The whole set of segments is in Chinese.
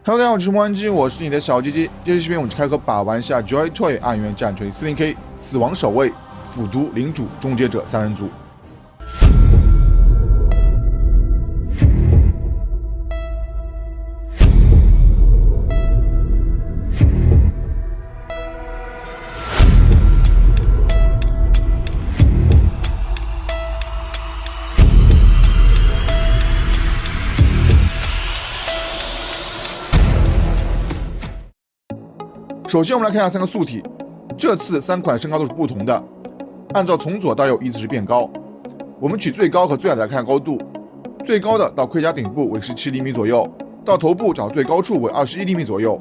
Hello， 大家好，我是莫安基，我是你的小鸡鸡。这期视频我们开盒把玩下 Joy Toy 暗源战锤 40K 死亡守卫、腐毒领主、终结者三人组。首先，我们来看一下三个素体。这次三款身高都是不同的，按照从左到右依次是变高。我们取最高和最矮的来看高度。最高的到盔甲顶部为17厘米左右，到头部找最高处为21厘米左右。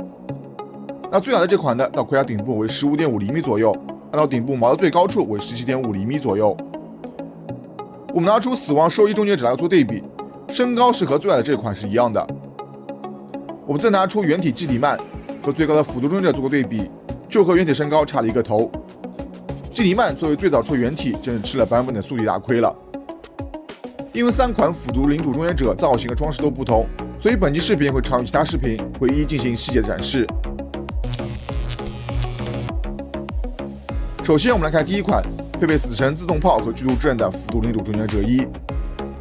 那最矮的这款呢，到盔甲顶部为15.5厘米左右，按照顶部毛的最高处为17.5厘米左右。我们拿出死亡兽医终结者来做对比，身高是和最矮的这款是一样的。我们再拿出原体基里曼。和最高的腐毒终结者做个对比，就和原体身高差了一个头。基里曼作为最早出原体，真是吃了版本的速递大亏了。因为三款腐毒领主终结者造型和装饰都不同，所以本期视频会长于其他视频，会一一进行细节的展示。首先，我们来看第一款，配备死神自动炮和剧毒之刃的腐毒领主终结者1。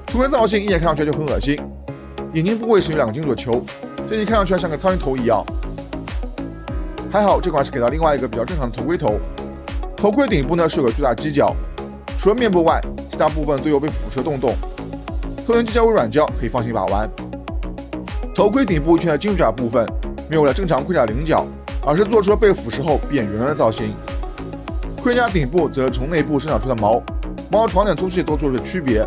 图片造型一眼看上去就很恶心，眼睛部位是有两个金属的球，这一看上去像个苍蝇头一样。还好这款是给到另外一个比较正常的头盔头，头盔顶部呢是有个巨大犄角，除了面部外，其他部分都有被辐射洞洞。头层犄角为软胶，可以放心把玩。头盔顶部圈的金属甲部分没有了正常盔甲棱角，而是做出了被腐蚀后变圆圆的造型。盔甲顶部则是从内部生长出的毛，毛的长短粗细都做出了区别。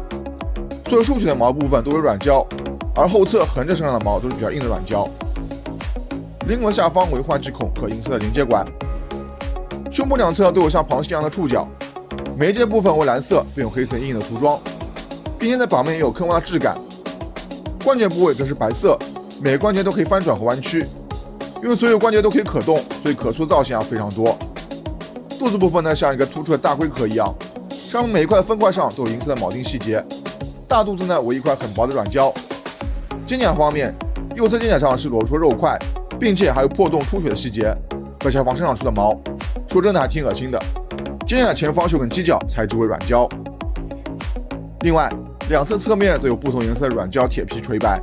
所有竖起的毛部分都为软胶，而后侧横着生长的毛都是比较硬的软胶。领口下方为换气孔和银色的连接管，胸部两侧都有像螃蟹一样的触角，眉间部分为蓝色，并用黑色阴影的涂装，并且在表面也有坑洼的质感。关节部位则是白色，每个关节都可以翻转和弯曲，因为所有关节都可以可动，所以可塑造型非常多。肚子部分呢像一个突出的大龟壳一样，上面每一块分块上都有银色的铆钉细节。大肚子呢为一块很薄的软胶。肩胛方面，右侧肩胛上是露出肉块，并且还有破洞出血的细节和下方生长出的毛，说真的还挺恶心的。肩胛前方是有根犄角，材质为软胶。另外，两侧侧面则有不同颜色的软胶铁皮垂摆。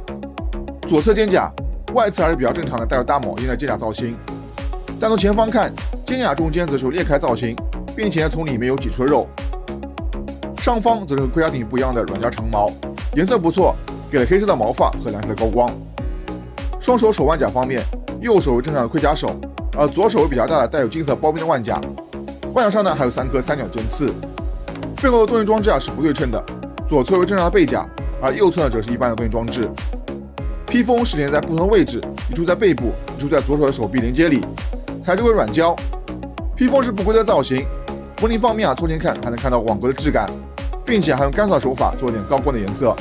左侧肩胛外侧还是比较正常的带有大铆钉的肩胛造型，但从前方看，肩胛中间则是有裂开造型，并且从里面有挤出了肉。上方则是和盔甲顶不一样的软胶长毛，颜色不错，给了黑色的毛发和蓝色的高光。双手手腕甲方面，右手为正常的盔甲手，而左手为比较大的带有金色包边的腕甲。腕甲上呢还有3颗三角尖刺。背后的动力装置是不对称的，左侧为正常的背甲，而右侧呢则是一般的动力装置。披风是连在不同的位置，一处在背部，一处在左手的手臂连接里，材质为软胶。披风是不规则造型，纹理方面凑近看还能看到网格的质感，并且还用干扫手法做点高光的颜色。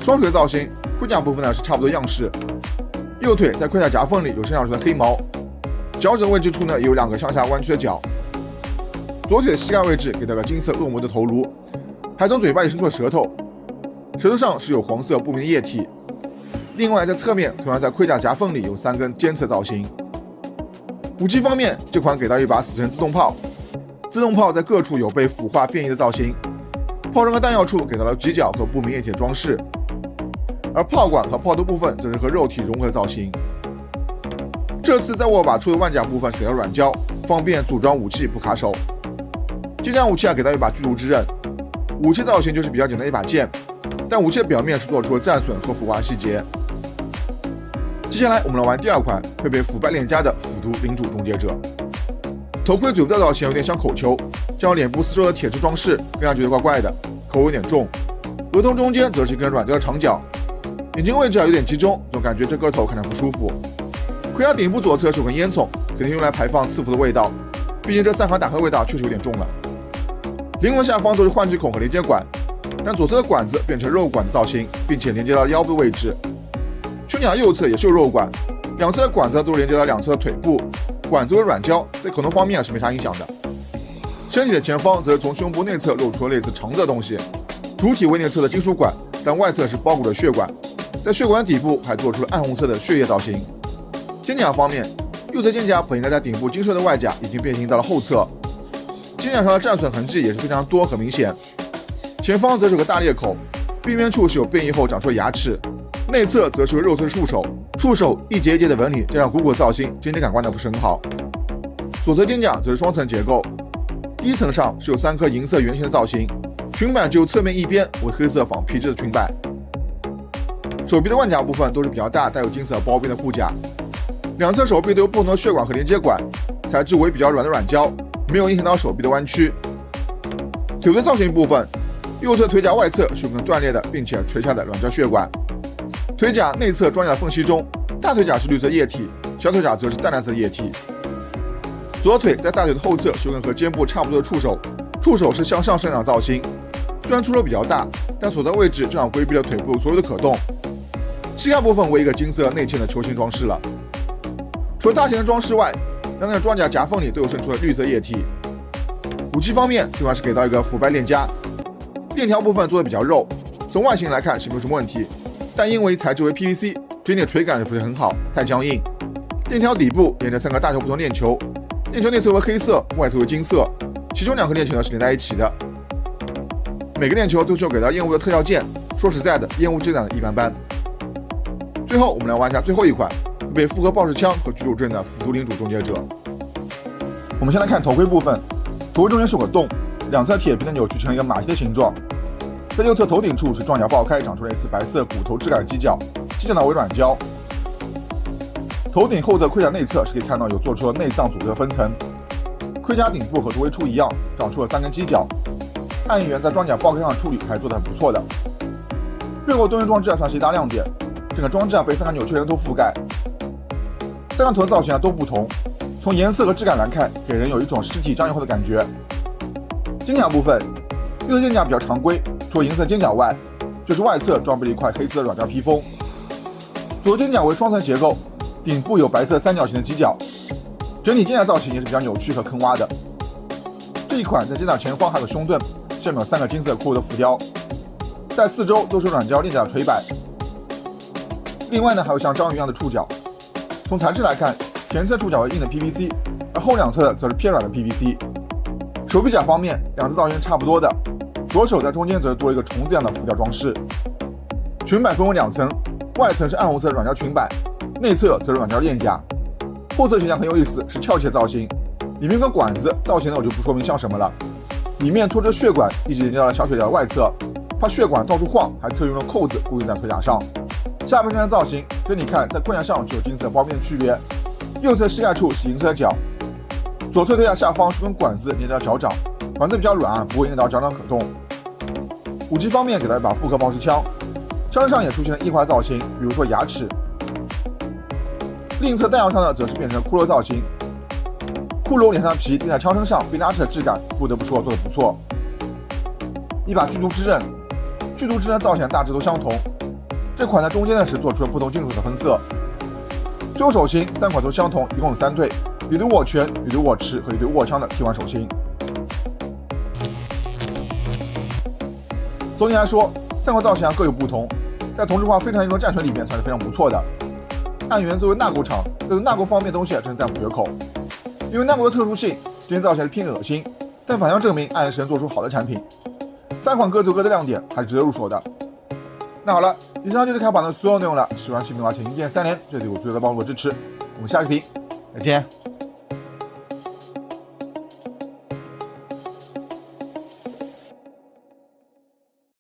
双腿的造型，盔甲部分呢是差不多样式。右腿在盔甲夹缝里有生长出的黑毛，脚趾位置处呢也有2个向下弯曲的角。左腿的膝盖位置给到个金色恶魔的头颅，还从嘴巴里伸出了舌头，舌头上是有黄色不明的液体。另外在侧面同样在盔甲夹缝里有3根尖刺造型。武器方面，这款给到一把死神自动炮，自动炮在各处有被腐化变异的造型，炮身和弹药处给到了犄角和不明液体的装饰。而炮管和炮头部分则是和肉体融合的造型。这次在握把处的腕甲部分是给到软胶，方便组装武器不卡手。近战武器给到一把剧毒之刃，武器造型就是比较简单一把剑，但武器的表面是做出了战损和腐化细节。接下来我们来玩第二款，配备腐败链家的腐毒领主终结者。头盔嘴部的造型有点像口球，加上脸部四周的铁质装饰，让人觉得怪怪的，口味有点重。额头中间则是一根软胶的长角。眼睛位置有点集中，总感觉这个头看着不舒服。盔甲顶部左侧是有根烟囱，肯定用来排放刺腐的味道，毕竟这3行打开的味道确实有点重了。灵魂下方都是换气孔和连接管，但左侧的管子变成肉管的造型，并且连接到腰部的位置。胸甲右侧也是有肉管，两侧的管子都连接到两侧的腿部，管子为软胶，在可动方面是没啥影响的。身体的前方则是从胸部内侧露出了类似肠子的东西，主体为内侧的金属管，但外侧是包裹的血管。在血管底部还做出了暗红色的血液造型，肩甲方面，右侧肩甲本应该在顶部精设的外甲已经变形到了后侧，肩甲上的战损痕迹也是非常多和明显。前方则是有个大裂口，边缘处是有变异后长出的牙齿，内侧则是个肉色触手，触手一节一节的纹理加上鼓鼓造型，整体感官呢不是很好。左侧肩甲则是双层结构，第一层上是有3颗银色圆形的造型，裙摆只有侧面一边为黑色仿皮质的裙摆。手臂的腕甲部分都是比较大带有金色包边的护甲，两侧手臂都有不同的血管和连接管，材质为比较软的软胶，没有影响到手臂的弯曲。腿部造型部分，右侧腿甲外侧是有根断裂的并且垂下的软胶血管，腿甲内侧装甲缝隙中，大腿甲是绿色液体，小腿甲则是淡蓝色液体。左腿在大腿的后侧是有根和肩部差不多的触手，触手是向上生长造型，虽然触手比较大，但所在位置正好规避了腿部所有的可动。膝盖部分为一个金色内嵌的球形装饰了。除了大型的装饰外，两侧装甲夹缝里都有渗出了绿色液体。武器方面，另外是给到一个腐败链夹，链条部分做的比较肉，从外形来看是没有什么问题，但因为材质为 PVC， 整体垂感是不是很好，太僵硬。链条底部连着3个大小不同链球，链球内侧为黑色，外侧为金色，其中2颗链球呢是连在一起的。每个链球都是有给到烟雾的特效件，说实在的，烟雾质感一般般。最后，我们来玩一下最后一款被复合爆式枪和巨鹿之刃的辅助领主终结者。我们先来看头盔部分，头盔中间是有个洞，两侧铁皮的扭曲成了一个马蹄的形状。在右侧头顶处是撞角爆开，长出类似白色骨头质感的犄角，犄角呢为软胶。头顶后侧盔甲内侧是可以看到有做出了内脏组织的分层。盔甲顶部和头盔处一样，长出了3根犄角。暗影员在装甲爆开上的处理还是做得很不错的。背后盾身装置算是一大亮点。整个装置被3个扭曲人头覆盖，3个头的造型都不同，从颜色和质感来看，给人有一种尸体张扬后的感觉。肩甲部分，右侧肩甲比较常规，除了银色肩甲外，就是外侧装备了一块黑色的软胶披风。左肩甲为双层结构，顶部有白色三角形的犄角，整体肩甲造型也是比较扭曲和坑洼的。这一款在肩甲前方还有胸盾，上面有3个金色骷髅的浮雕，在4周都是软胶链甲的垂摆。另外呢，还有像章鱼一样的触角。从材质来看，前侧触角为硬的 PVC， 而后2侧的则是偏软的 PVC。手臂甲方面，两侧造型是差不多的，左手在中间则是多了一个虫子样的浮雕装饰。裙摆分为2层，外层是暗红色的软胶裙摆，内侧则是软胶链甲。后侧形象很有意思，是翘起的造型，里面有个管子，造型呢我就不说明像什么了。里面拖着血管一直连接到了小腿的外侧，怕血管到处晃，还特用了扣子固定在腿甲上。下半身的造型跟你看在盔甲上只有金色包边的区别，右侧膝盖处是银色的角，左侧腿甲下方是根管子连着脚掌，管子比较软，不会影响到脚掌可动。武器方面给到一把复合爆式枪，枪上也出现了异化造型，比如说牙齿。另一侧弹药上呢则是变成骷髅造型，骷髅脸上的皮钉在枪身上被拉扯的质感，不得不说做得不错。一把巨毒之刃，巨毒之刃造型大致都相同。这款在中间呢是做出了不同金属的分色。最后手型3款都相同，一共有3对，一对握拳、一对握持和一对握枪的T1手型。总体来说，3款造型各有不同，在同质化非常严重的战锤里面算是非常不错的。暗源作为纳古厂，对纳古方面的东西真是赞不绝口。因为纳古的特殊性，这些造型是偏恶心，但反向证明暗源是能做出好的产品。3款各有各的亮点，还是值得入手的。那好了，以上就是开榜的所有内容了。喜欢视频的话，请一键3连，这对我最大的帮助和支持。我们下视频再见。